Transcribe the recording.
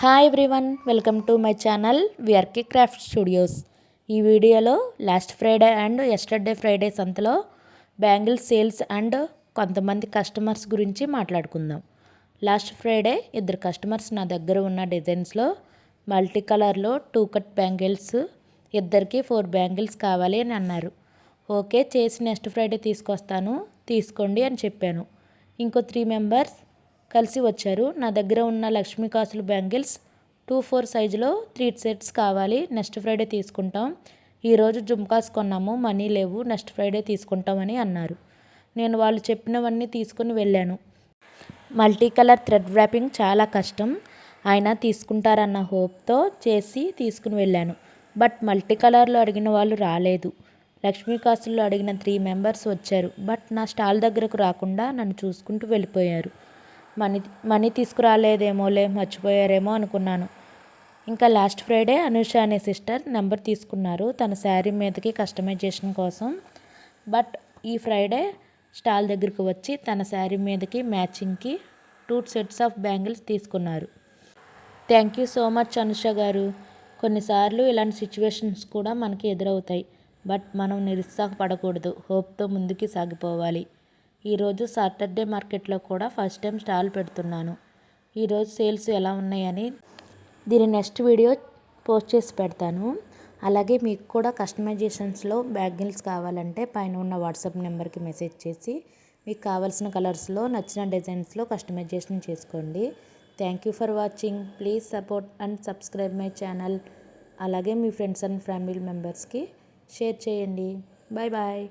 Hi everyone, welcome to my channel VRK craft studios. ఈ వీడియోలో last Friday and yesterday Friday సంతలో bangles sales and కొంతమంది customers గురించి మాట్లాడుకుందాం. లాస్ట్ ఫ్రైడే ఇద్దరు కస్టమర్స్ నా దగ్గర ఉన్న డిజైన్స్లో మల్టీ కలర్లో 2 కట్ బ్యాంగిల్స్ ఇద్దరికి 4 బ్యాంగిల్స్ కావాలి అని అన్నారు. ఓకే చేసి నెక్స్ట్ ఫ్రైడే తీసుకొస్తాను, తీసుకోండి అని చెప్పాను. ఇంకో 3 మెంబర్స్ కలిసి వచ్చారు. నా దగ్గర ఉన్న లక్ష్మీ కాసులు బ్యాంగిల్స్ 2-4 సైజులో 3 సెట్స్ కావాలి, నెక్స్ట్ ఫ్రైడే తీసుకుంటాం. ఈరోజు జుమ్కాస్ కొన్నాము, మనీ లేవు, నెక్స్ట్ ఫ్రైడే తీసుకుంటామని అన్నారు. నేను వాళ్ళు చెప్పినవన్నీ తీసుకుని వెళ్ళాను. మల్టీ కలర్ థ్రెడ్ ర్యాపింగ్ చాలా కష్టం, అయినా తీసుకుంటారన్న హోప్తో చేసి తీసుకుని వెళ్ళాను. బట్ మల్టీ కలర్లో అడిగిన వాళ్ళు రాలేదు. లక్ష్మీ కాసుల్లో అడిగిన 3 మెంబర్స్ వచ్చారు. బట్ నా స్టాల్ దగ్గరకు రాకుండా నన్ను చూసుకుంటూ వెళ్ళిపోయారు. మనీ తీసుకురాలేదేమోలే, మర్చిపోయారేమో అనుకున్నాను. ఇంకా లాస్ట్ ఫ్రైడే అనుష అనే సిస్టర్ నెంబర్ తీసుకున్నారు తన శారీ మీదకి కస్టమైజేషన్ కోసం. బట్ ఈ ఫ్రైడే స్టాల్ దగ్గరికి వచ్చి తన శారీ మీదకి మ్యాచింగ్కి 2 సెట్స్ ఆఫ్ బ్యాంగిల్స్ తీసుకున్నారు. Thank you so much Anusha గారు. కొన్నిసార్లు ఇలాంటి సిచ్యువేషన్స్ కూడా మనకి ఎదురవుతాయి. బట్ మనం నిరుత్సాహపడకూడదు, హోప్తో ముందుకు సాగిపోవాలి. ఈరోజు సాటర్డే మార్కెట్లో కూడా ఫస్ట్ టైం స్టాల్ పెడుతున్నాను. ఈరోజు సేల్స్ ఎలా ఉన్నాయని దీని నెక్స్ట్ వీడియో పోస్ట్ చేసి పెడతాను. అలాగే మీకు కూడా కస్టమైజేషన్స్లో బ్యాంగిల్స్ కావాలంటే పైన ఉన్న వాట్సాప్ నెంబర్కి మెసేజ్ చేసి మీకు కావాల్సిన కలర్స్లో నచ్చిన డిజైన్స్లో కస్టమైజేషన్ చేసుకోండి. Thank you for watching. Please support and subscribe my channel. అలాగే మీ ఫ్రెండ్స్ అండ్ ఫ్యామిలీ మెంబర్స్కి షేర్ చేయండి. Bye bye.